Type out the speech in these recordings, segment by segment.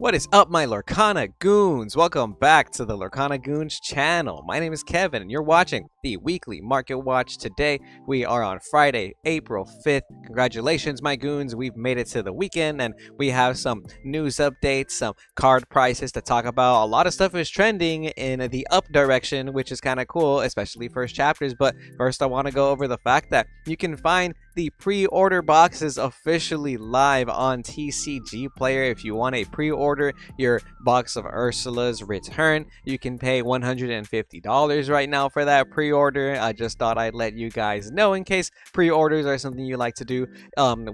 What is up, my Lorcana Goons? Welcome back to the Lorcana Goons channel. My name is Kevin, and you're watching the weekly market watch. Today, we are on Friday, April 5th. Congratulations, my Goons. We've made it to the weekend, and we have some news updates, some card prices to talk about. A lot of stuff is trending in the up direction, which is kind of cool, especially first chapters. But first, I want to go over the fact that you can find the pre-order boxes officially live on TCG Player. If you want a pre-order your box of Ursula's Return, you can pay $150 right now for that pre-order. I just thought I'd let you guys know in case pre-orders are something you like to do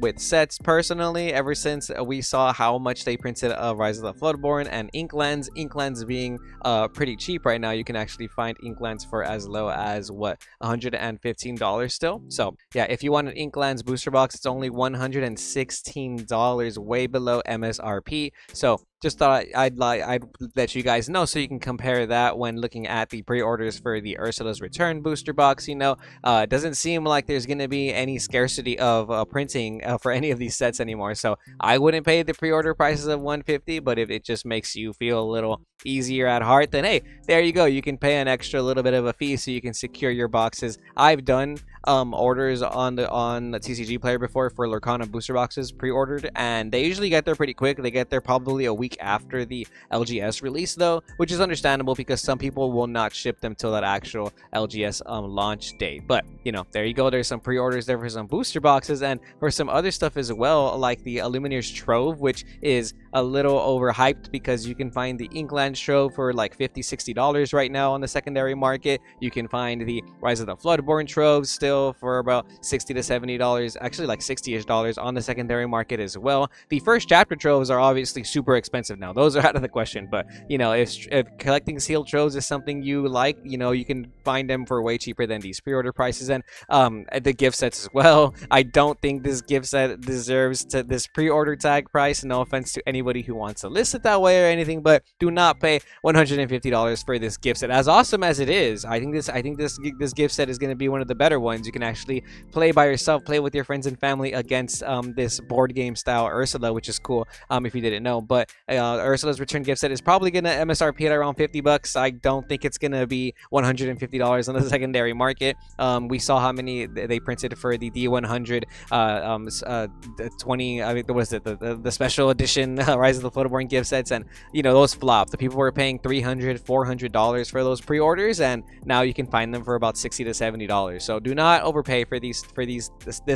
with sets. Personally, ever since we saw how much they printed Rise of the Floodborn and Inklands being pretty cheap right now, you can actually find Inklands for as low as what, $115 still. So yeah, if you want an Inklands booster box, it's only $116, way below MSRP. So just thought I'd let you guys know so you can compare that when looking at the pre-orders for the Ursula's Return booster box. It doesn't seem like there's going to be any scarcity of printing for any of these sets anymore. So I wouldn't pay the pre-order prices of $150, but if it just makes you feel a little easier at heart, then hey, there you go. You can pay an extra little bit of a fee so you can secure your boxes. I've done orders on the TCG Player before for Lorcana booster boxes pre-ordered, and they usually get there pretty quick. They get there probably a week after the LGS release, though, which is understandable because some people will not ship them till that actual LGS launch date. But there you go. There's some pre-orders there for some booster boxes and for some other stuff as well, like the Illumineer's Trove, which is a little overhyped because you can find the Inklands Trove for like $50-$60 right now on the secondary market. You can find the Rise of the Floodborn Trove still for about $60 to $70, actually like $60-ish on the secondary market as well. The first chapter troves are obviously super expensive now. Those are out of the question. But if collecting sealed troves is something you like, you can find them for way cheaper than these pre-order prices. And the gift sets as well. I don't think this gift set deserves this pre-order tag price. No offense to anybody who wants to list it that way or anything, but do not pay $150 for this gift set. As awesome as it is, I think this gift set is going to be one of the better ones. You can actually play by yourself, play with your friends and family against this board game style Ursula, which is cool if you didn't know. But Ursula's Return gift set is probably going to MSRP at around $50. I don't think it's going to be $150 on the secondary market. We saw how many they printed for the D100 20, I mean, was it the special edition Rise of the Floodborn gift sets, and those flopped. The people were paying $300-$400 for those pre-orders, and now you can find them for about $60 to $70. So do not overpay for this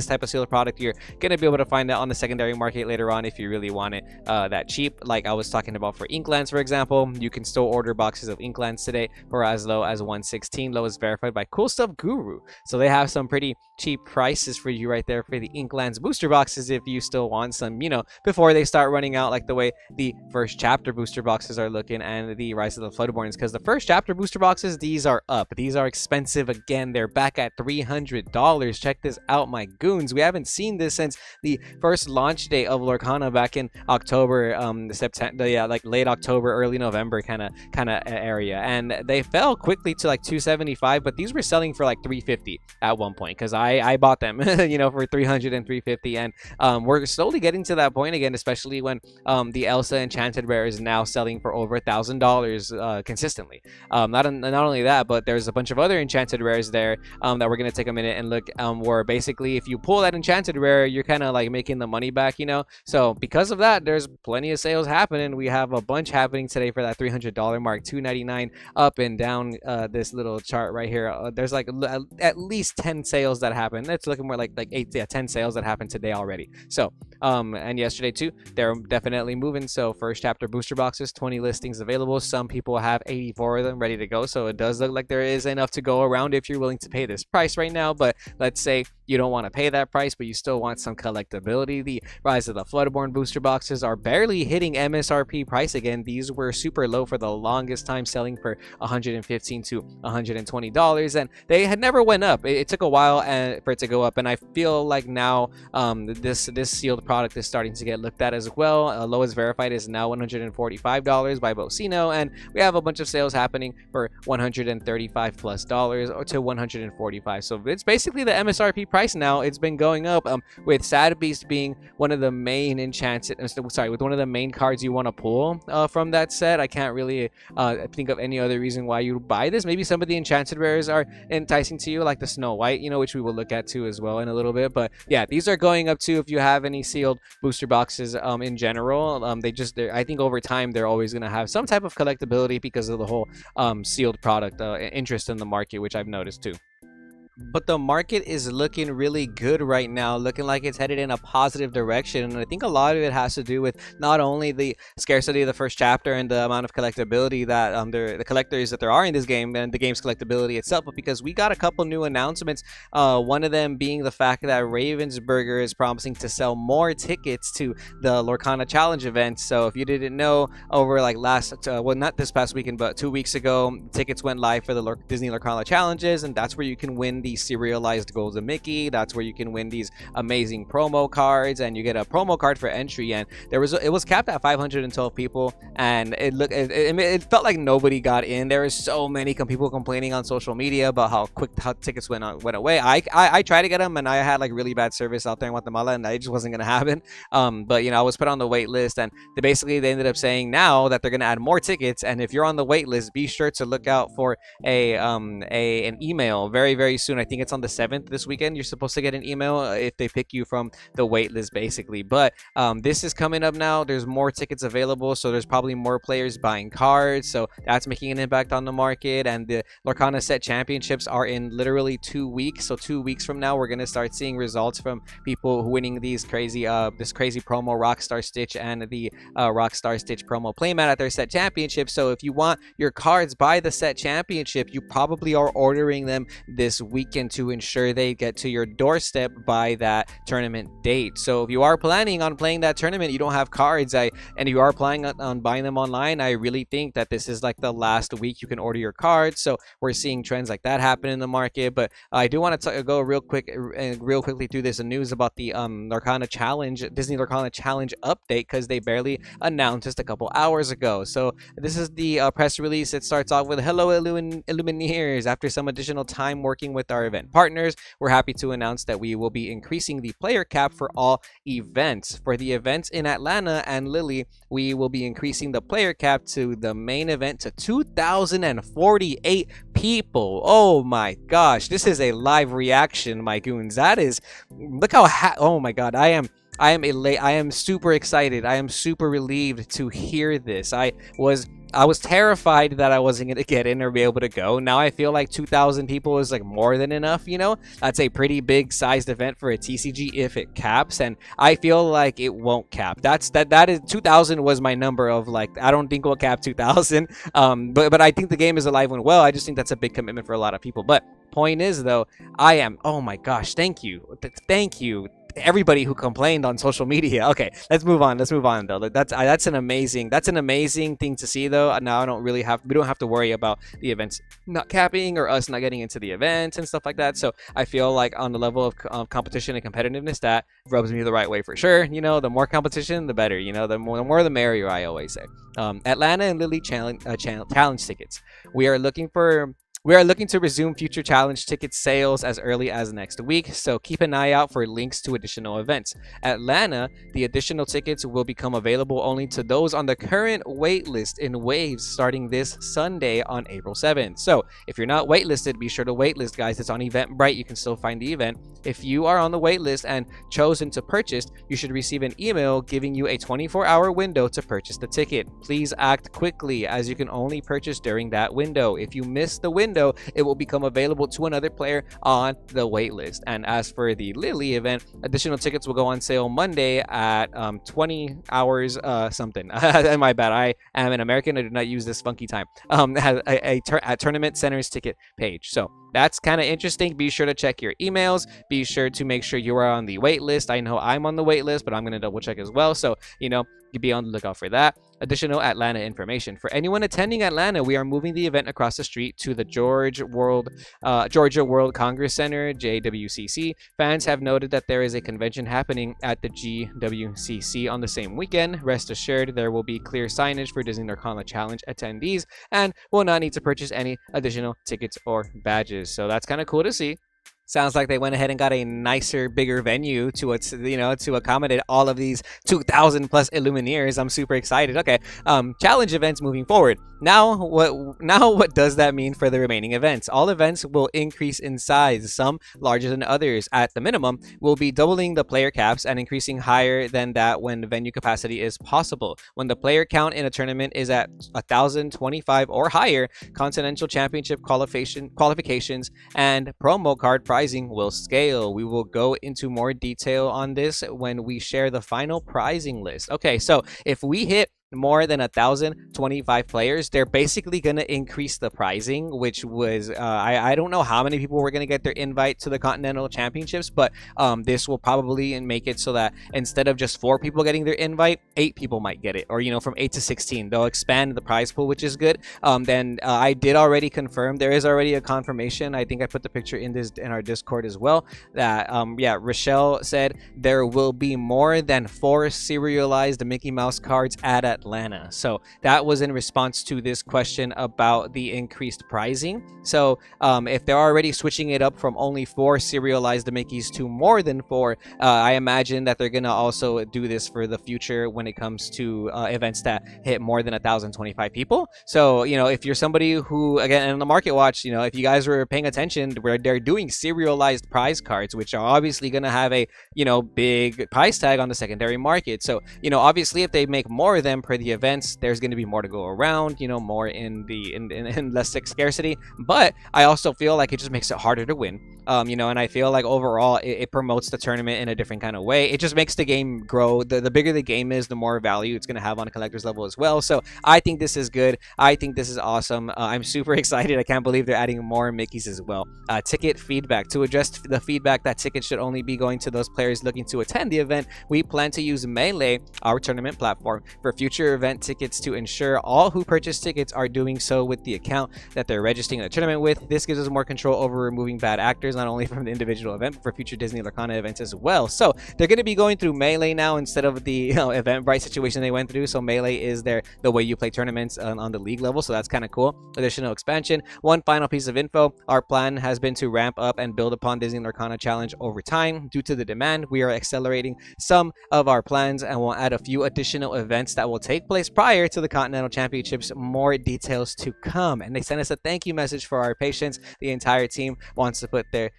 type of sealed product. You're gonna be able to find it on the secondary market later on if you really want it that cheap, like I was talking about for Inklands, for example. You can still order boxes of Inklands today for as low as $116. Lowest verified by Cool Stuff Guru. So they have some pretty cheap prices for you right there for the Inklands booster boxes if you still want some, before they start running out, like the way the first chapter booster boxes are looking and the Rise of the Floodborns. Because the first chapter booster boxes, these are up. These are expensive again. They're back at $300. Check this out, my Goons. We haven't seen this since the first launch day of Lorcana back in October, September, like late October, early November kind of area, and they fell quickly to like $275, but these were selling for like $350 at one point because I bought them for $300 and $350, and we're slowly getting to that point again, especially when the Elsa Enchanted rare is now selling for over $1,000 consistently. Not only that, but there's a bunch of other Enchanted rares there that we're gonna take a minute and look where basically if you pull that Enchanted rare, you're kind of like making the money back, so because of that, there's plenty of sales happening. We have a bunch happening today for that $300 mark, $299 up and down this little chart right here. There's like at least 10 sales that happen. It's looking more like 10 sales that happened today already. So and yesterday too, they're definitely moving. So first chapter booster boxes, 20 listings available. Some people have 84 of them ready to go, so it does look like there is enough to go around if you're willing to pay this price right now. But let's say you don't want to pay that price, but you still want some collectability. The Rise of the Floodborn booster boxes are barely hitting MSRP price again. These were super low for the longest time, selling for $115 to $120, and they had never went up. It took a while for it to go up, and I feel like now this sealed product is starting to get looked at as well. Lowest verified is now $145 by Bocino, and we have a bunch of sales happening for $135+ or to $145. So it's basically the MSRP price price now. It's been going up. With Sad Beast being one of the main enchanted, with one of the main cards you want to pull from that set. I can't really think of any other reason why you buy this. Maybe some of the enchanted rares are enticing to you, like the Snow White, which we will look at too as well in a little bit. But yeah, these are going up too. If you have any sealed booster boxes in general, I think over time they're always going to have some type of collectability because of the whole sealed product interest in the market, which I've noticed too. But the market is looking really good right now, looking like it's headed in a positive direction. And I think a lot of it has to do with not only the scarcity of the first chapter and the amount of collectability that the collectors that there are in this game and the game's collectability itself, but because we got a couple new announcements. One of them being the fact that Ravensburger is promising to sell more tickets to the Lorcana Challenge event. So if you didn't know, over like not this past weekend, but 2 weeks ago, tickets went live for the Disney Lorcana Challenges, and that's where you can win the serialized Golden Mickey. That's where you can win these amazing promo cards, and you get a promo card for entry. And it was capped at 512 people, and it felt like nobody got in. There were so many people complaining on social media about how tickets went away. I tried to get them, and I had like really bad service out there in Guatemala, and it just wasn't gonna happen. But I was put on the wait list, and they ended up saying now that they're gonna add more tickets. And if you're on the wait list, be sure to look out for an email very, very soon. I think it's on the 7th this weekend. You're supposed to get an email if they pick you from the wait list, basically. But this is coming up now. There's more tickets available, so there's probably more players buying cards. So that's making an impact on the market. And the Lorcana Set Championships are in literally 2 weeks. So 2 weeks from now, we're gonna start seeing results from people winning these crazy promo Rockstar Stitch and the Rockstar Stitch promo playmat at their Set Championship. So if you want your cards by the Set Championship, you probably are ordering them this weekend to ensure they get to your doorstep by that tournament date. So if you are planning on playing that tournament, you don't have cards, and you are planning on buying them online, I really think that this is like the last week you can order your cards. So we're seeing trends like that happen in the market. But I do want to go real quickly through this news about the Lorcana Challenge, Disney Lorcana Challenge update, because they barely announced just a couple hours ago. So this is the press release. It starts off with, "Hello, Illumineers. After some additional time working with our event partners, we're happy to announce that we will be increasing the player cap for all events. For the events in Atlanta and Lily, we will be increasing the player cap to the main event to 2,048 people. Oh my gosh, this is a live reaction, my goons. That is, look how, oh my god, I am super excited. I am super relieved to hear this. I was terrified that I wasn't going to get in or be able to go. Now I feel like 2,000 people is like more than enough, That's a pretty big sized event for a TCG if it caps, and I feel like it won't cap. That is 2,000 was my number of like, I don't think we'll cap 2,000. But I think the game is alive and well. I just think that's a big commitment for a lot of people. But point is though, oh my gosh, thank you. Everybody who complained on social media. Okay, let's move on though. That's an amazing thing to see though. Now we don't have to worry about the events not capping or us not getting into the events and stuff like that. So I feel like on the level of competition and competitiveness, that rubs me the right way for sure. The more competition, the better. The more the merrier, I always say. Atlanta and Lily challenge tickets. We are looking to resume future challenge ticket sales as early as next week, so keep an eye out for links to additional events. Atlanta, the additional tickets will become available only to those on the current wait list in waves starting this Sunday on April 7th. So if you're not waitlisted, be sure to waitlist, guys. It's on Eventbrite. You can still find the event. If you are on the waitlist and chosen to purchase, you should receive an email giving you a 24-hour window to purchase the ticket. Please act quickly, as you can only purchase during that window. If you miss the window, it will become available to another player on the waitlist. And as for the Lily event, additional tickets will go on sale Monday at 20 hours something. My bad. I am an American. I do not use this funky time. Has a tournament centers ticket page. So that's kind of interesting. Be sure to check your emails. Be sure to make sure you are on the wait list. I know I'm on the wait list, but I'm going to double check as well. So, you be on the lookout for that. Additional Atlanta information. For anyone attending Atlanta, we are moving the event across the street to the Georgia World Congress Center, JWCC. Fans have noted that there is a convention happening at the GWCC on the same weekend. Rest assured, there will be clear signage for Disney Lorcana Challenge attendees and will not need to purchase any additional tickets or badges. So that's kind of cool to see. Sounds like they went ahead and got a nicer, bigger venue to to accommodate all of these 2,000 plus Illumineers. I'm super excited. Okay, challenge events moving forward. Now what does that mean for the remaining events? All events will increase in size, some larger than others. At the minimum, we'll be doubling the player caps and increasing higher than that when the venue capacity is possible. When the player count in a tournament is at 1,025 or higher, continental championship qualifications and promo card pricing will scale. We will go into more detail on this when we share the final pricing list. Okay, so if we hit more than 1,025 players, they're basically going to increase the pricing, which was I don't know how many people were going to get their invite to the Continental Championships, but this will probably make it so that instead of just 4 people getting their invite, 8 people might get it, or from 8 to 16. They'll expand the prize pool, which is good. Then I did already confirm, there is already a confirmation. I think I put the picture in our Discord as well, that Rochelle said there will be more than 4 serialized Mickey Mouse cards at Atlanta. So that was in response to this question about the increased pricing. So if they're already switching it up from only 4 serialized Mickeys to more than 4, I imagine that they're gonna also do this for the future when it comes to events that hit more than 1,025 people. So if you're somebody who, again, in the Market Watch, if you guys were paying attention, where they're doing serialized prize cards, which are obviously gonna have a big price tag on the secondary market. So obviously if they make more of them per the events, there's going to be more to go around, more in less scarcity. But I also feel like it just makes it harder to win, and I feel like overall it promotes the tournament in a different kind of way. It just makes the game grow. The bigger the game is, the more value it's going to have on a collector's level as well. So I think this is good. I think this is awesome. I'm super excited. I can't believe they're adding more Mickeys as well. Ticket feedback. To address the feedback that tickets should only be going to those players looking to attend the event, we plan to use Melee, our tournament platform, for future event tickets to ensure all who purchase tickets are doing so with the account that they're registering the tournament with. This gives us more control over removing bad actors, not only from the individual event, but for future Disney Lorcana events as well. So they're going to be going through Melee now instead of the Eventbrite situation they went through. So Melee is the way you play tournaments on the league level. So that's kind of cool. Additional expansion. One final piece of info. Our plan has been to ramp up and build upon Disney Lorcana Challenge over time. Due to the demand, we are accelerating some of our plans and will add a few additional events that will take place prior to the Continental Championships. More details to come. And they sent us a thank you message for our patience. The entire team wants to put their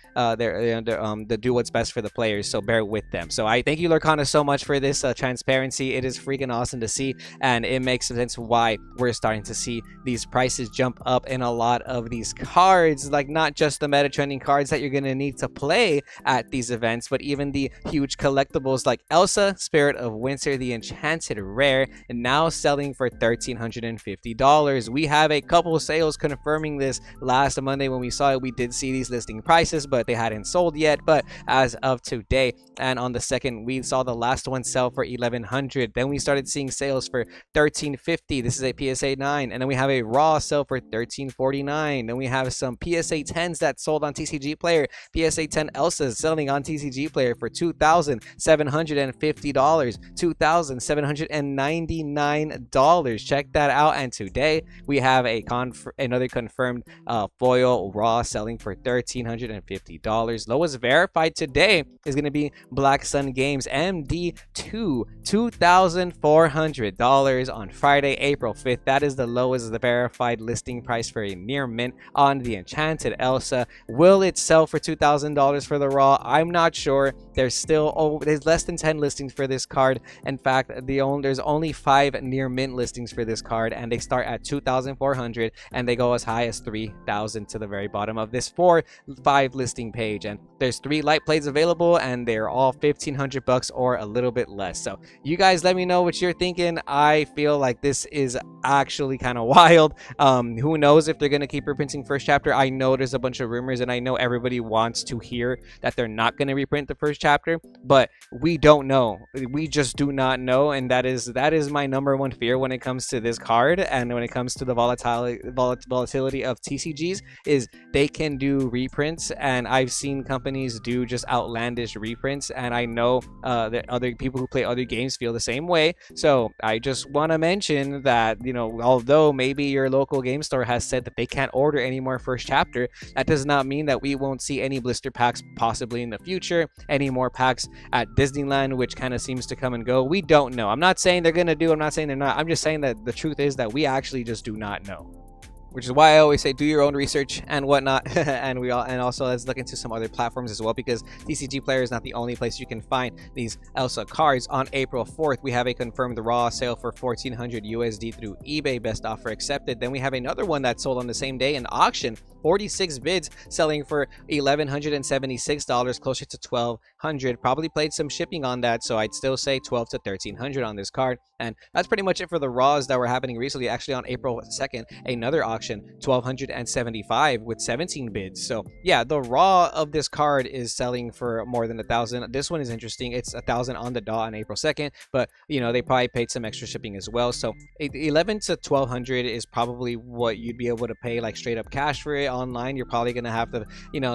do what's best for the players, so bear with them. So I thank you, Lorcana, so much for this transparency. It is freaking awesome to see, and it makes sense why we're starting to see these prices jump up in a lot of these cards, like not just the meta trending cards that you're going to need to play at these events, but even the huge collectibles like Elsa, Spirit of Winter, the Enchanted Rare, and now selling for $1,350. We have a couple sales confirming this. Last Monday when we saw it, we did see these listing prices, but they hadn't sold yet. But as of today, and on the 2nd, we saw the last one sell for $1,100. Then we started seeing sales for $1,350. This is a PSA 9, and then we have a raw sell for $1,349. Then we have some PSA 10s that sold on TCG Player. PSA 10 Elsa's selling on TCG Player for $2,750, $2,799. Check that out. And today we have another confirmed foil raw selling for $1,350. Lowest verified today is going to be Black Sun Games MD2, $2,400 on Friday, April 5th. That is the lowest the verified listing price for a near mint on the Enchanted Elsa. Will it sell for $2,000 for the raw? I'm not sure. There's less than 10 listings for this card. In fact, there's only 5 near mint listings for this card, and they start at $2,400 and they go as high as $3,000 to the very bottom of this 4-5 listing page. And there's 3 light plates available, and they're all $1,500 or a little bit less. So you guys let me know what you're thinking. I feel like this is actually kind of wild. Who knows if they're going to keep reprinting first chapter? I know there's a bunch of rumors, and I know everybody wants to hear that they're not going to reprint the first chapter, but we don't know. We just do not know, and that is my my number one fear when it comes to this card and when it comes to the volatility of TCGs is they can do reprints, and I've seen companies do just outlandish reprints, and I know that other people who play other games feel the same way. So I just want to mention that, although maybe your local game store has said that they can't order any more first chapter, that does not mean that we won't see any blister packs possibly in the future, any more packs at Disneyland, which kind of seems to come and go. We don't know. I'm not saying they're gonna do, I'm not saying they're not. I'm just saying that the truth is that we actually just do not know. Which is why I always say do your own research and whatnot. and also let's look into some other platforms as well, because TCG Player is not the only place you can find these Elsa cards. On April 4th, we have a confirmed raw sale for 1,400 USD through eBay, best offer accepted. Then we have another one that sold on the same day in auction, 46 bids, selling for $1,176, closer to $1,200. Probably played some shipping on that, so I'd still say $1,200 to $1,300 on this card. And that's pretty much it for the raws that were happening recently. Actually, on April 2nd, another auction, $1,275 with 17 bids. So yeah, the raw of this card is selling for more than $1,000. This one is interesting. It's $1,000 on the dot on April 2nd, but they probably paid some extra shipping as well. So $1,100 to $1,200 is probably what you'd be able to pay like straight up cash for it. Online, you're probably gonna have to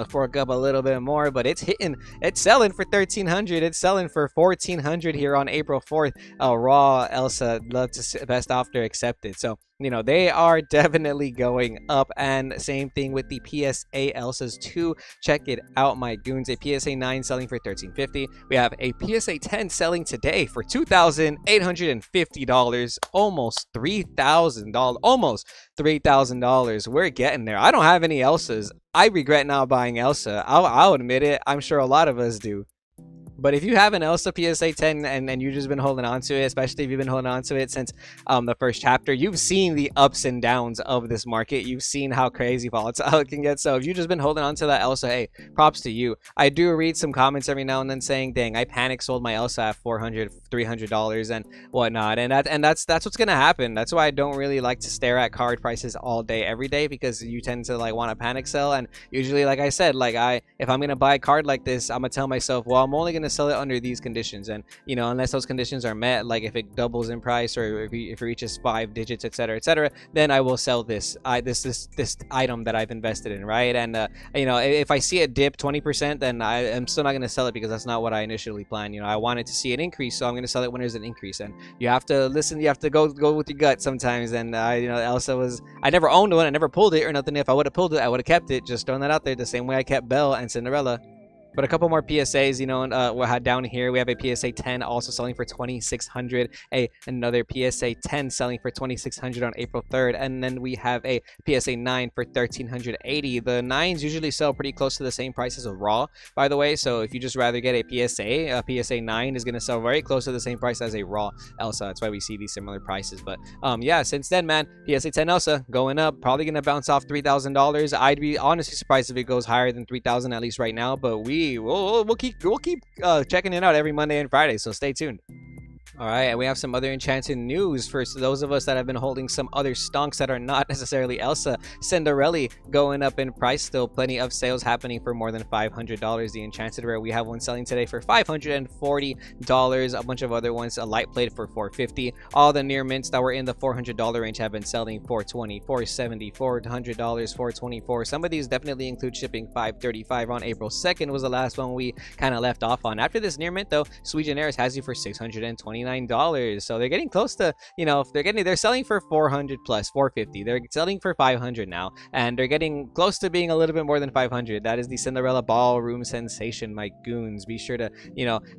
fork up a little bit more, but it's selling for $1,300. It's selling for $1,400 here on April 4th. Raw Elsa, love to see, best offer accepted. So they are definitely going up. And same thing with the PSA Elsas 2. Check it out, my goons. A PSA 9 selling for $1,350. We have a PSA 10 selling today for $2,850. Almost $3,000. Almost $3,000. We're getting there. I don't have any Elsas. I regret not buying Elsa. I'll admit it. I'm sure a lot of us do. But if you have an Elsa PSA 10 and you've just been holding on to it, especially if you've been holding on to it since the first chapter, you've seen the ups and downs of this market. You've seen how crazy volatile it can get. So if you've just been holding on to that Elsa, hey, props to you. I do read some comments every now and then saying, dang, I panic sold my Elsa at $400, $300 and whatnot. And that's what's going to happen. That's why I don't really like to stare at card prices all day, every day, because you tend to want to panic sell. And usually, like I said, if I'm going to buy a card like this, I'm going to tell myself, well, I'm only going to sell it under these conditions, and unless those conditions are met, like if it doubles in price or if it reaches 5 digits, etc., then I will sell this item that I've invested in, right? And if I see it dip 20%, then I'm still not going to sell it, because that's not what I initially planned. I wanted to see an increase, so I'm going to sell it when there's an increase. And you have to listen, you have to go with your gut sometimes. And Elsa was, I never owned one, I never pulled it or nothing. If I would have pulled it, I would have kept it. Just throwing that out there, the same way I kept Belle and Cinderella. But a couple more PSAs, we had down here. We have a PSA 10 also selling for $2,600. Another PSA 10 selling for $2,600 on April 3rd. And then we have a PSA 9 for $1,380. The 9s usually sell pretty close to the same price as a raw, by the way. So if you just rather get a PSA 9 is going to sell very close to the same price as a raw Elsa. That's why we see these similar prices. But yeah, since then, man, PSA 10 Elsa going up, probably going to bounce off $3,000. I'd be honestly surprised if it goes higher than $3,000, at least right now. But we'll keep checking it out every Monday and Friday, so stay tuned. All right, and we have some other Enchanted news for those of us that have been holding some other stonks that are not necessarily Elsa. Cinderella going up in price still. Plenty of sales happening for more than $500. The Enchanted rare, we have one selling today for $540. A bunch of other ones, a light plate for $450. All the near mints that were in the $400 range have been selling $420, $470, $400, $424. Some of these definitely include shipping. $535 on April 2nd was the last one we kind of left off on. After this near mint though, Sui Generis has you for $629. So they're getting close to, they're selling for $400 plus, $450. They're selling for $500 now, and they're getting close to being a little bit more than $500. That is the Cinderella Ballroom sensation, my goons. Be sure to,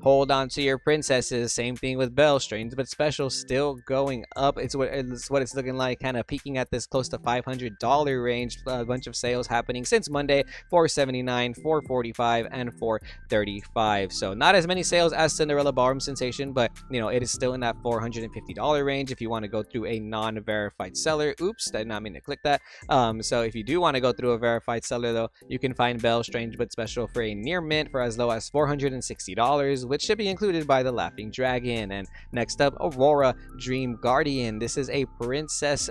hold on to your princesses. Same thing with Belle. Strange but special, still going up. It's what it's looking like, kind of peaking at this close to $500 range. A bunch of sales happening since Monday. $479, $445, and $435. So not as many sales as Cinderella Ballroom sensation, but it is still in that $450 range if you want to go through a non-verified seller. Oops, did not mean to click that. So if you do want to go through a verified seller though, you can find Belle Strange but Special for a near mint for as low as $460, with shipping included by the Laughing Dragon. And next up, Aurora Dream Guardian. This is a princess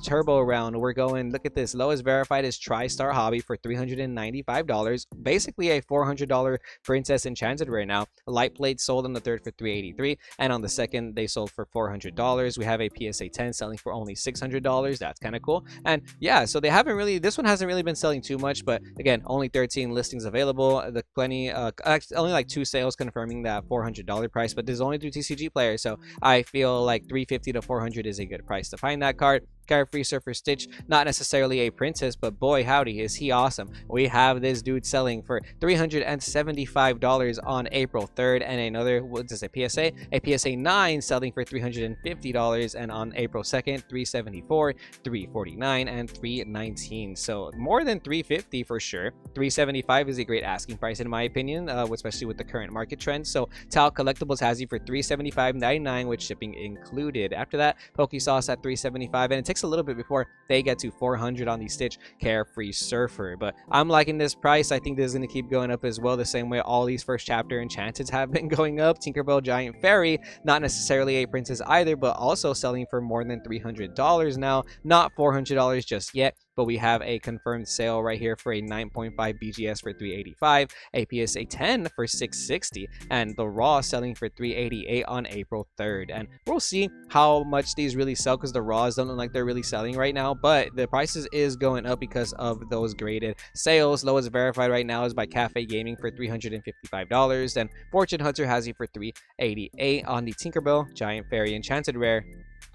turbo round. We're going, look at this, lowest verified is TriStar Hobby for $395, basically a $400 princess enchanted right now. Light plate sold on the 3rd for $383, and on the second they sold for $400. We have a PSA 10 selling for only $600. That's kind of cool. And yeah, so they haven't really, this one hasn't really been selling too much, but again, only 13 listings available. The plenty, only like 2 sales confirming that $400 price, but this is only through TCG Player, so I feel like 350 to 400 is a good price to find that card. Carefree Surfer Stitch, not necessarily a princess, but boy howdy is he awesome. We have this dude selling for $375 on April 3rd, and another, what is a PSA? A PSA 9 selling for $350, and on April 2nd, $374, $349, and $319. So more than $350 for sure. $375 is a great asking price in my opinion, especially with the current market trend. So Tal Collectibles has you for $375.99 with shipping included. After that, PokeSauce at $375, and it takes a little bit before they get to $400 on the Stitch Carefree Surfer. But I'm liking this price. I think this is going to keep going up as well, the same way all these first chapter Enchanted have been going up. Tinkerbell Giant Fairy, not necessarily a princess either, but also selling for more than $300 now. Not $400 just yet, but we have a confirmed sale right here for a 9.5 BGS for $385, a PSA 10 for $660, and the raw selling for $388 on April 3rd. And we'll see how much these really sell, because the raws don't look like they're really selling right now, but the prices is going up because of those graded sales. Lowest verified right now is by Cafe Gaming for $355, and Fortune Hunter has you for $388 on the Tinkerbell Giant Fairy Enchanted Rare.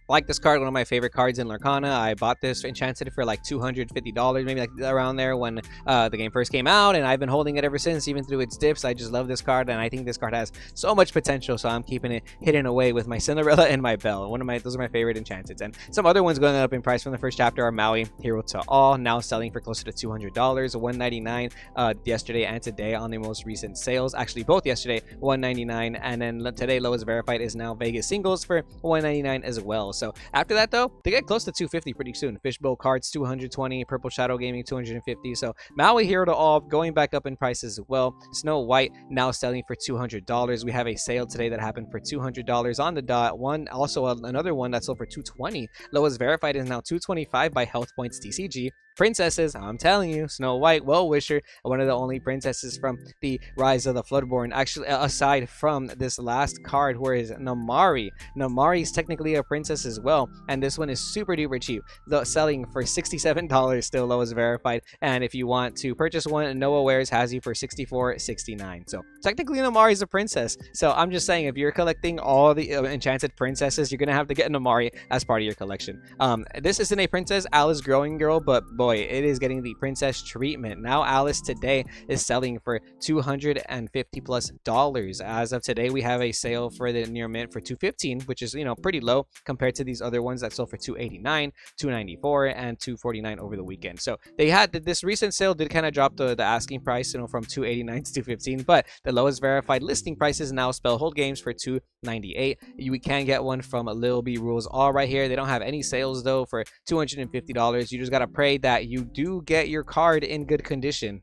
Like this card, one of my favorite cards in Lorcana. I bought this Enchanted for like $250, maybe like around there when the game first came out, and I've been holding it ever since, even through its dips. I just love this card, and I think this card has so much potential, so I'm keeping it hidden away with my Cinderella and my Belle. Those are my favorite Enchanteds. And some other ones going up in price from the first chapter are Maui, Hero to All, now selling for closer to $200, $199 yesterday and today on the most recent sales. Actually, both yesterday, $199, and then today lowest verified is now Vegas Singles for $199 as well. So after that though, they get close to $250 pretty soon. Fishbowl Cards $220, Purple Shadow Gaming $250. So Maui, Hero to All going back up in price as well. Snow White now selling for $200. We have a sale today that happened for $200 on the dot. Another one that sold for $220. Lowest verified is now $225 by Health Points TCG. Princesses, I'm telling you, Snow White, Well-Wisher, one of the only princesses from the Rise of the Floodborn. Actually, aside from this last card, where is Namari. Namari is technically a princess as well, and this one is super duper cheap, selling for $67, still lowest verified. And if you want to purchase one, Noah Wares has you for $64.69. So technically Namari is a princess. So I'm just saying, if you're collecting all the enchanted princesses, you're gonna have to get Namari as part of your collection. This isn't a princess, Alice Growing Girl, but boy, it is getting the princess treatment. Now Alice today is selling for $250+. As of today, we have a sale for the near mint for $215, which is, pretty low compared to these other ones that sold for $289, $294, and $249 over the weekend. So they had this recent sale did kind of drop the asking price, from $289 to $215, but the lowest verified listing price is now Spellhold Games for $298. We can get one from Lil B Rules All right here. They don't have any sales though for $250. You just gotta pray that you do get your card in good condition.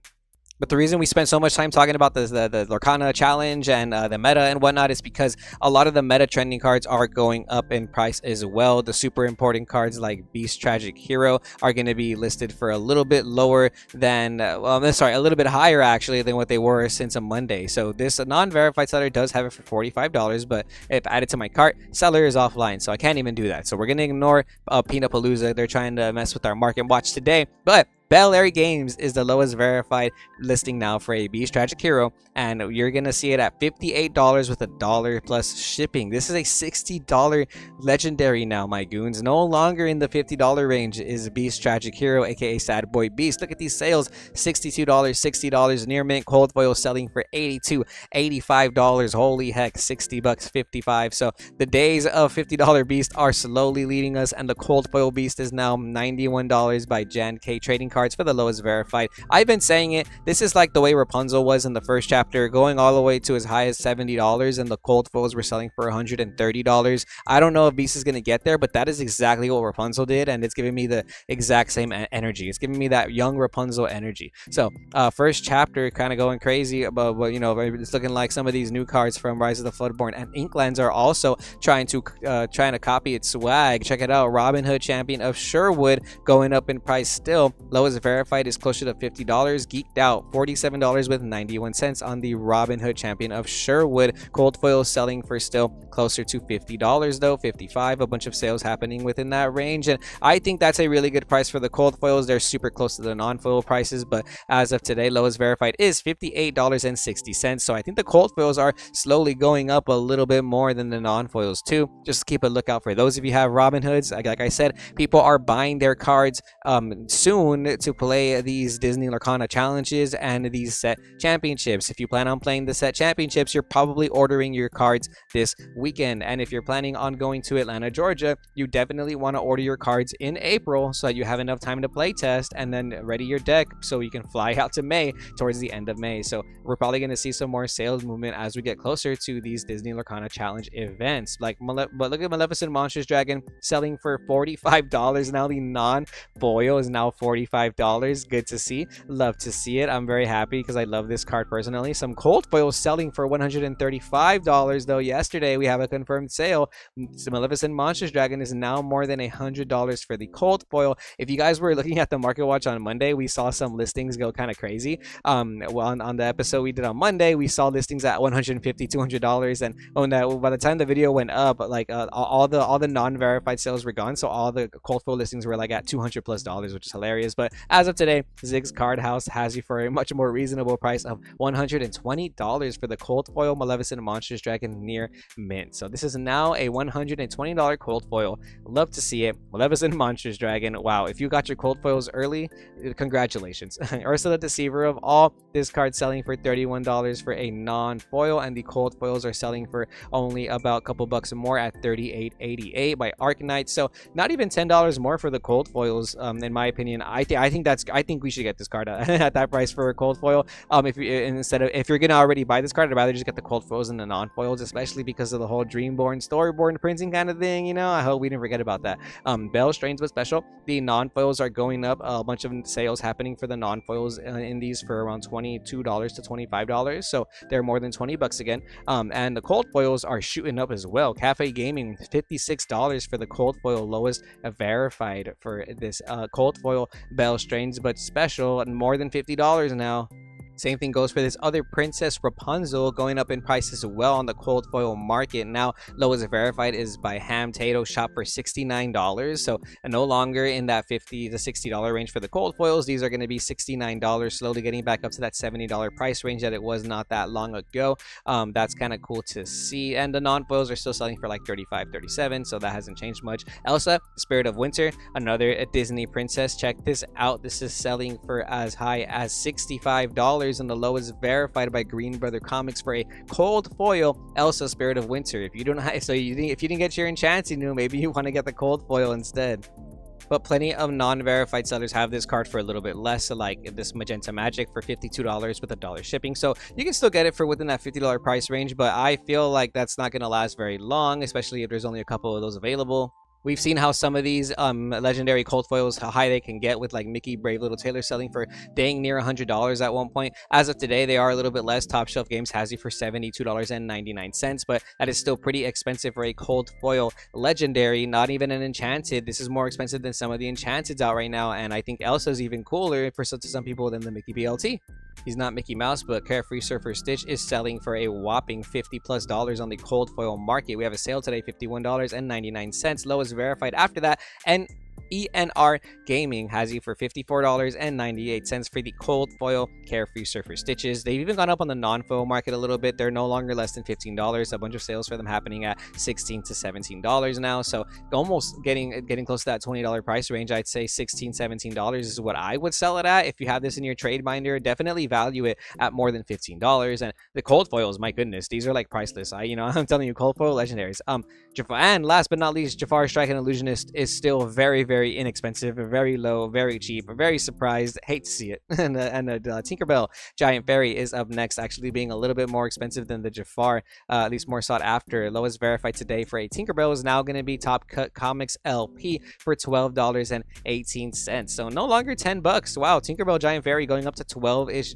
But the reason we spent so much time talking about the Lorcana challenge and the meta and whatnot is because a lot of the meta trending cards are going up in price as well. The super important cards like Beast Tragic Hero are going to be listed for a little bit lower than, a little bit higher actually than what they were since a Monday. So this non-verified seller does have it for $45, but if added to my cart, seller is offline, so I can't even do that. So we're going to ignore Peanut Palooza. They're trying to mess with our market watch today, but Bel Air Games is the lowest verified listing now for a Beast Tragic Hero, and you're gonna see it at $58 with $1 plus shipping. This is a $60 legendary now, my goons. No longer in the $50 range is Beast Tragic Hero, aka Sad Boy Beast. Look at these sales: $62, $60 near mint. Cold foil selling for $82, $85. Holy heck, $60, $55. So the days of $50 Beast are slowly leading us, and the cold foil Beast is now $91 by Jan K Trading Cards for the lowest verified. I've been saying it. This is like the way Rapunzel was in the first chapter, going all the way to as high as $70, and the cold foils were selling for $130. I don't know if Beast is going to get there, but that is exactly what Rapunzel did, and it's giving me the exact same energy. It's giving me that young Rapunzel energy. So first chapter kind of going crazy, but it's looking like some of these new cards from Rise of the Floodborn and Inklands are also trying to copy its swag. Check it out: Robin Hood, Champion of Sherwood, going up in price still. Lowest lowest verified is closer to $50. Geeked Out, $47 with 91 cents on the Robin Hood Champion of Sherwood. Cold foil selling for still closer to $50 though, 55. A bunch of sales happening within that range, and I think that's a really good price for the cold foils. They're super close to the non-foil prices, but as of today, lowest verified is $58.60. So I think the cold foils are slowly going up a little bit more than the non-foils too. Just keep a lookout for those. If you have Robin Hoods, like I said, people are buying their cards soon to play these Disney Lorcana challenges and these set championships. If you plan on playing the set championships, you're probably ordering your cards this weekend. And if you're planning on going to Atlanta, Georgia, you definitely want to order your cards in April so that you have enough time to play test and then ready your deck so you can fly out to May, towards the end of May. So we're probably going to see some more sales movement as we get closer to these Disney Lorcana challenge events. But look at Maleficent Monsters Dragon selling for $45 now. The non-foil is now $45. Good to see. Love to see it. I'm very happy because I love this card personally. Some cold foils selling for $135 though. Yesterday we have a confirmed sale. Maleficent Monsters Dragon is now more than $100 for the cold foil. If you guys were looking at the Market Watch on Monday, we saw some listings go kind of crazy. Well, on the episode we did on Monday, we saw listings at $150, $200, and by the time the video went up, like all the non-verified sales were gone, so all the cold foil listings were like at $200+, which is hilarious. But as of today, Zig's Card House has you for a much more reasonable price of $120 for the cold foil Maleficent Monsters Dragon near mint. So this is now a $120 cold foil. Love to see it. Maleficent Monsters Dragon. Wow, if you got your cold foils early, congratulations. Ursula Deceiver of All, this card selling for $31 for a non-foil, and the cold foils are selling for only about a couple bucks more at $38.88 by Arknight. So not even $10 more for the cold foils, in my opinion. I think we should get this card at that price for a cold foil. If you're gonna already buy this card, I'd rather just get the cold foils and the non-foils, especially because of the whole Dreamborn storyboard printing kind of thing. You know, I hope we didn't forget about that. Bell Strange was special. The non-foils are going up. A bunch of sales happening for the non-foils in these for around $22 to $25. So they're more than $20 again. And the cold foils are shooting up as well. Cafe Gaming, $56 for the cold foil, lowest verified for this cold foil Bell Strange, but special, and more than $50 now. Same thing goes for this other Princess Rapunzel, going up in price as well on the cold foil market. Now, lowest verified is by Ham Tato Shop for $69. So no longer in that $50 to $60 range for the cold foils. These are going to be $69, slowly getting back up to that $70 price range that it was not that long ago. That's kind of cool to see. And the non-foils are still selling for like $35, $37, so that hasn't changed much. Elsa, Spirit of Winter, another Disney princess. Check this out. This is selling for as high as $65. And the lowest verified by Green Brother Comics for a cold foil Elsa Spirit of Winter. If you didn't get your Enchanted, maybe you want to get the cold foil instead. But plenty of non-verified sellers have this card for a little bit less, so like this Magenta Magic for $52 with $1 shipping. So you can still get it for within that $50 price range, but I feel like that's not going to last very long, especially if there's only a couple of those available. We've seen how some of these legendary cold foils, how high they can get, with like Mickey Brave Little Tailor selling for dang near $100 at one point. As of today, they are a little bit less. Top Shelf Games has you for $72.99, but that is still pretty expensive for a cold foil legendary, not even an Enchanted. This is more expensive than some of the Enchanteds out right now, and I think Elsa's even cooler to some people than the Mickey BLT. He's not Mickey Mouse, but Carefree Surfer Stitch is selling for a whopping $50+ on the cold foil market. We have a sale today, $51.99. Lowest verified after that, and ENR Gaming has you for $54.98 for the cold foil Carefree Surfer Stitches. They've even gone up on the non-foil market a little bit. They're no longer less than $15. A bunch of sales for them happening at $16 to $17 now. So almost getting close to that $20 price range. I'd say $16, $17 is what I would sell it at. If you have this in your trade binder, definitely value it at more than $15. And the cold foils, my goodness, these are like priceless. I'm telling you, cold foil legendaries. Jafar, and last but not least, Jafar Strike and Illusionist is still very, very inexpensive, very low, very cheap, very surprised. Hate to see it. and Tinkerbell Giant Fairy is up next, actually being a little bit more expensive than the Jafar, at least more sought after. Lowest verified today for a Tinkerbell is now going to be Top Cut Comics LP for $12.18. So no longer $10. Wow, Tinkerbell Giant Fairy going up to $12-ish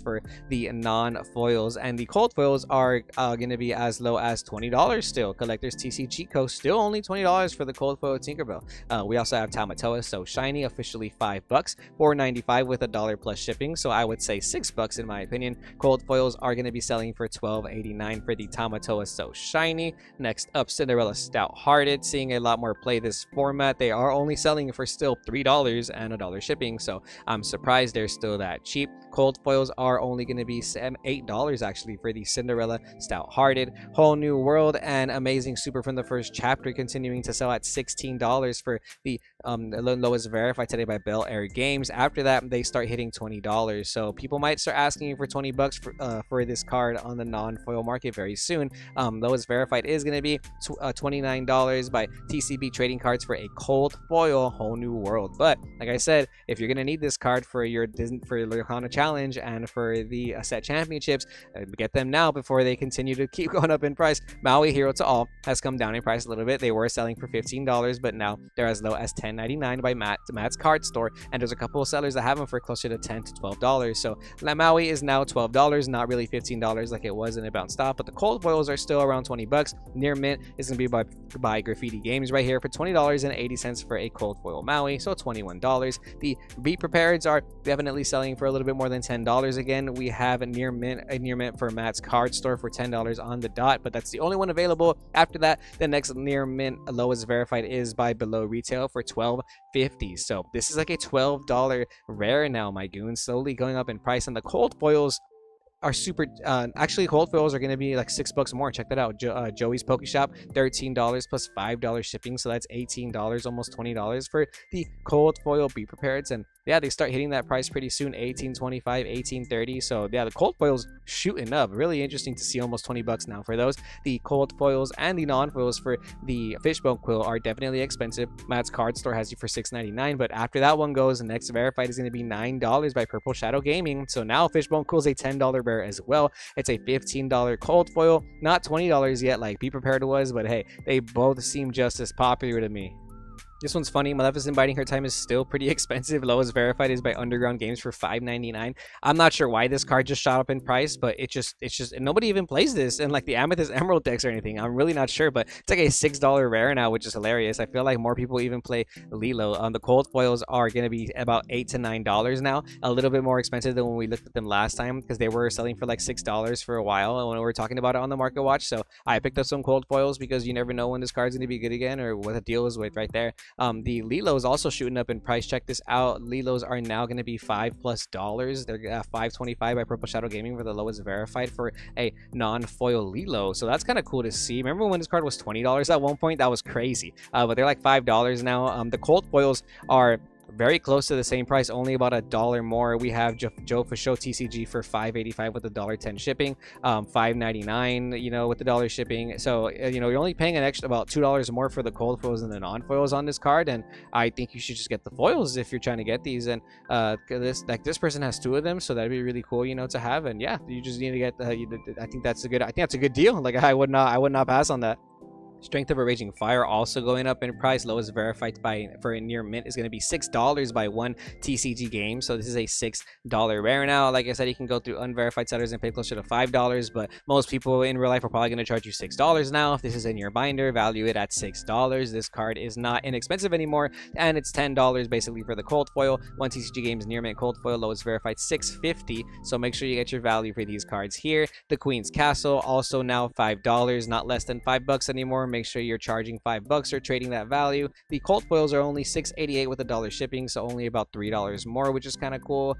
for the non-foils, and the cold foils are going to be as low as $20 still. Collector's TC Cheat Code still only $20 for the cold foil Tinkerbell. We also also have Tamatoa So Shiny, officially $5, $4.95 with $1 plus shipping. So I would say $6 in my opinion. Cold foils are going to be selling for $12.89 for the Tamatoa So Shiny. Next up, Cinderella Stout Hearted, seeing a lot more play this format. They are only selling for still $3 and $1 shipping, so I'm surprised they're still that cheap. Cold foils are only going to be $8 actually for the Cinderella Stout Hearted. Whole New World and Amazing Super from the first chapter continuing to sell at $16 for the lowest verified today by Bel Air Games. After that, they start hitting $20, so people might start asking you for $20 for this card on the non-foil market very soon. Lowest verified is going to be $29 by TCB Trading Cards for a cold foil Whole New World. But like I said, if you're going to need this card for your Lorcana Challenge and for the set championships, get them now before they continue to keep going up in price. Maui Hero to All has come down in price a little bit. They were selling for $15, but now they're as low as $10.99 by Matt's Card Store, and there's a couple of sellers that have them for closer to $10 to $12. So Maui is now $12, not really $15 like it was, and it bounced off. But the cold foils are still around $20. Near mint is going to be by Graffiti Games right here for $20.80 for a cold foil Maui, so $21. The Be Prepareds are definitely selling for a little bit more than $10 again. We have a near mint for Matt's Card Store for $10 on the dot, but that's the only one available. After that, the next near mint lowest verified is by Below Retail for $12.50. So this is like a $12 rare now, my goons, slowly going up in price. And the cold foils are super actually cold foils are going to be like $6 more. Check that out. Joey's Poke Shop, $13 plus $5 shipping, so that's $18, almost $20 for the cold foil Be Prepareds. And yeah, they start hitting that price pretty soon, $18.25, $18.30. So yeah, the cold foils shooting up. Really interesting to see, almost $20 now for those. The cold foils and the non-foils for the Fishbone Quill are definitely expensive. Matt's Card Store has you for $6.99, but after that one goes, the next verified is going to be $9 by Purple Shadow Gaming. So now Fishbone Quill is a $10 rare as well. It's a $15 cold foil, not $20 yet like Be Prepared was, but hey, they both seem just as popular to me. This one's funny. Maleficent Biding Her Time is still pretty expensive. Lowest verified is by Underground Games for $5.99. I'm not sure why this card just shot up in price, but it's just and nobody even plays this in like the Amethyst Emerald decks or anything. I'm really not sure, but it's like a $6 rare now, which is hilarious. I feel like more people even play Lilo. The cold foils are going to be about $8 to $9 now, a little bit more expensive than when we looked at them last time, because they were selling for like $6 for a while when we were talking about it on the Market Watch. So I picked up some cold foils because you never know when this card's going to be good again or what the deal is with right there. The Lilo is also shooting up in price. Check this out. Lilos are now going to be $5+. They're $5.25 by Purple Shadow Gaming for the lowest verified for a non-foil Lilo. So that's kind of cool to see. Remember when this card was $20 at one point? That was crazy. But they're like $5 now. The cold foils are very close to the same price, only about $1 more. We have Joe for Show TCG for $5.85 with $1.10 shipping, $5.99 with the $1 shipping. So you're only paying an extra about $2 more for the cold foils and the non-foils on this card, and I think you should just get the foils if you're trying to get these. And this person has 2 of them, so that'd be really cool to have. And yeah, you just need to get I think that's a good deal. Like I would not pass on that. Strength of a Raging Fire also going up in price. Lowest verified for a near mint is going to be $6 by one TCG game. So this is a $6 rare now. Like I said, you can go through unverified sellers and pay closer to $5, but most people in real life are probably going to charge you $6 now. If this is in your binder, value it at $6. This card is not inexpensive anymore, and it's $10 basically for the cold foil. One TCG game's near mint cold foil, lowest verified $6.50. So make sure you get your value for these cards here. The Queen's Castle also now $5, not less than $5 anymore. Make sure you're charging $5 or trading that value. The cold foils are only $6.88 with $1 shipping, so only about $3 more, which is kind of cool.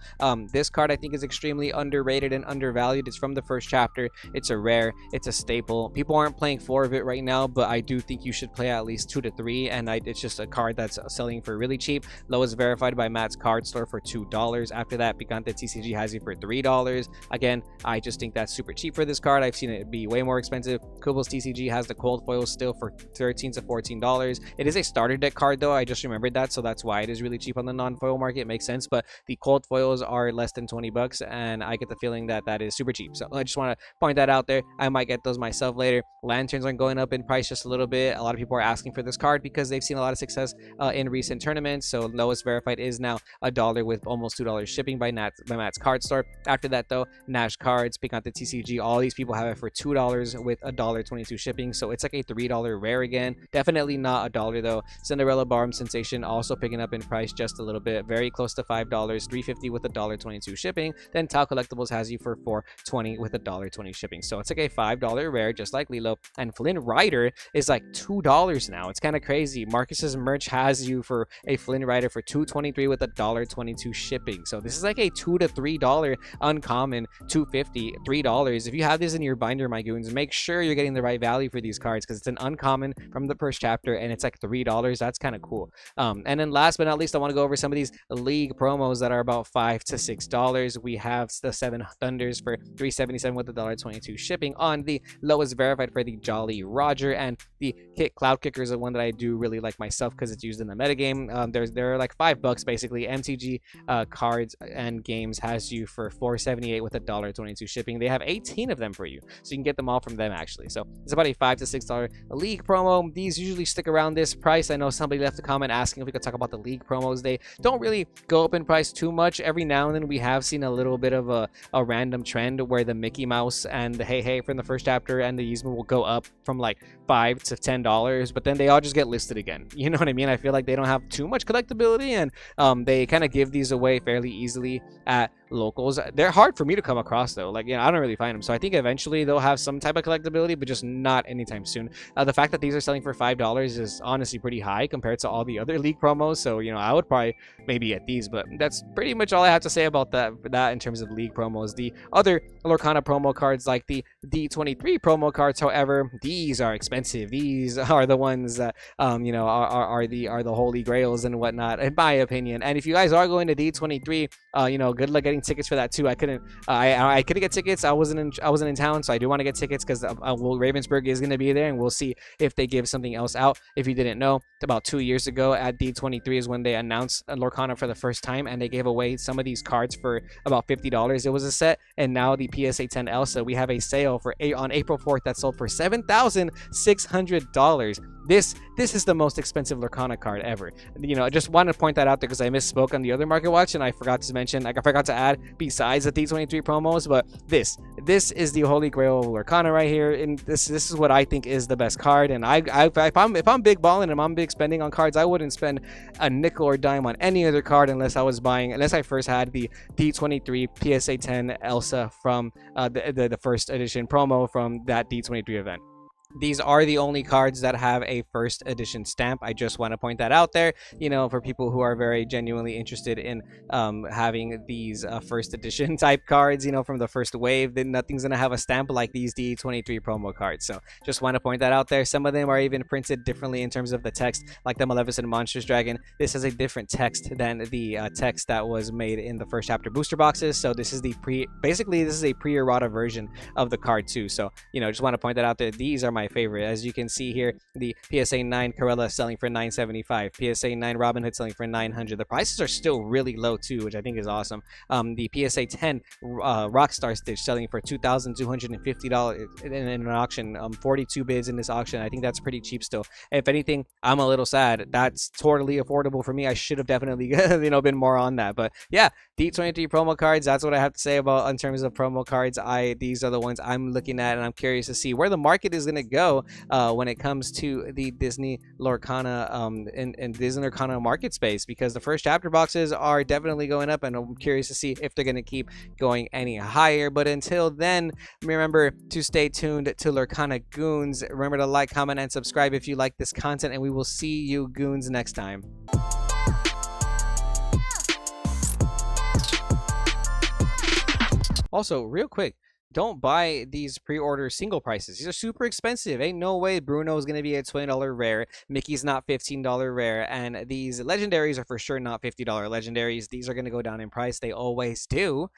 This card I think is extremely underrated and undervalued. It's from the first chapter. It's a rare. It's a staple. People aren't playing 4 of it right now, but I do think you should play at least 2 to 3, and it's just a card that's selling for really cheap. Lowest verified by Matt's Card Store for $2. After that, Picante TCG has it for $3. Again, I just think that's super cheap for this card. I've seen it be way more expensive. Kubl's TCG has the cold foils still for $13 to $14. It is a starter deck card though. I just remembered that, so that's why it is really cheap on the non-foil market. It makes sense, but the cold foils are less than $20, and I get the feeling that that is super cheap. So I just want to point that out there. I might get those myself later. Lanterns are going up in price just a little bit. A lot of people are asking for this card because they've seen a lot of success in recent tournaments. So lowest verified is now $1 with almost $2 shipping by Matt's Card Store. After that though, Nash Cards, Picante TCG, all these people have it for $2 with $1.22 shipping. So it's like a $3 $3 rare again. Definitely not a dollar though. Cinderella Barm Sensation also picking up in price just a little bit, very close to $5, $3.50 with $1.22 shipping. Then Tau Collectibles has you for $4.20 with $1.20 shipping. So it's like a $5 rare, just like Lilo. And Flynn Rider is like $2 now. It's kind of crazy. Marcus's merch has you for a Flynn Rider for $2.23 with $1.22 shipping. So this is like a $2 to $3 uncommon, $2.50, $3. If you have this in your binder, my goons, make sure you're getting the right value for these cards because it's an uncommon from the first chapter and it's like $3. That's kind of cool. And then last but not least, I want to go over some of these league promos that are about $5 to $6. We have the 7 Thunders for $3.77 with $1.22 shipping on the lowest verified for the Jolly Roger, and the Cloud Kicker is the one that I do really like myself because it's used in the metagame. They're like $5 basically. MTG cards and games has you for $4.78 with $1.22 shipping. They have 18 of them for you, so you can get them all from them actually. So it's about a $5 to $6 league promo. These usually stick around this price. I know somebody left a comment asking if we could talk about the league promos. They don't really go up in price too much. Every now and then we have seen a little bit of a random trend where the Mickey Mouse and the Hey Hey from the first chapter and the Yzma will go up from like $5 to $10, but then they all just get listed again. You know what I mean? I feel like they don't have too much collectability, and they kind of give these away fairly easily at locals. They're hard for me to come across though. Like, I don't really find them. So I think eventually they'll have some type of collectability, but just not anytime soon. The fact that these are selling for $5 is honestly pretty high compared to all the other league promos. So, I would probably maybe get these, but that's pretty much all I have to say about that in terms of league promos. The other Lorcana promo cards, like the D23 promo cards, however, these are expensive. These are the ones that are the holy grails and whatnot, in my opinion. And if you guys are going to D23, good luck getting tickets for that too. I couldn't get tickets. I wasn't in town, so I do want to get tickets because Ravensburger is going to be there, and we'll see if they give something else out. If you didn't know, about 2 years ago at D23 is when they announced Lorcana for the first time, and they gave away some of these cards for about $50. It was a set, and now the PSA 10 Elsa, we have a sale on April 4th that sold for $7,600. This is the most expensive Lorcana card ever. I just wanted to point that out there because I misspoke on the other Market Watch, and I forgot to mention, I forgot to add besides the D23 promos, but this is the holy grail of Lorcana right here, and this is what I think is the best card. And if I'm big balling and I'm big spending on cards, I wouldn't spend a nickel or dime on any other card unless I first had the D23 PSA 10 Elsa from the first edition promo from that D23 event. These are the only cards that have a first edition stamp. I just want to point that out there, for people who are very genuinely interested in having these first edition type cards, from the first wave. Then nothing's going to have a stamp like these D23 promo cards. So just want to point that out there. Some of them are even printed differently in terms of the text, like the Maleficent Monsters Dragon. This has a different text than the text that was made in the first chapter booster boxes. So this is this is a pre-errata version of the card too. So, just want to point that out there. These are my favorite. As you can see here, the PSA 9 Corella selling for $975, PSA 9 Robin Hood selling for $900. The prices are still really low too, which I think is awesome. The PSA 10 Rockstar Stitch selling for $2,250 in an auction. 42 bids in this auction. I think that's pretty cheap still. If anything, I'm a little sad. That's totally affordable for me. I should have definitely been more on that. But yeah, D23 promo cards, that's what I have to say about in terms of promo cards. These are the ones I'm looking at, and I'm curious to see where the market is going to go when it comes to the Disney Lorcana and Disney Lorcana market space, because the first chapter boxes are definitely going up, and I'm curious to see if they're going to keep going any higher. But until then, remember to stay tuned to Lorcana Goons. Remember to like, comment, and subscribe if you like this content, and we will see you goons next time. Also, real quick, don't buy these pre-order single prices. These are super expensive. Ain't no way Bruno is going to be a $20 rare. Mickey's not $15 rare. And these legendaries are for sure not $50 legendaries. These are going to go down in price. They always do.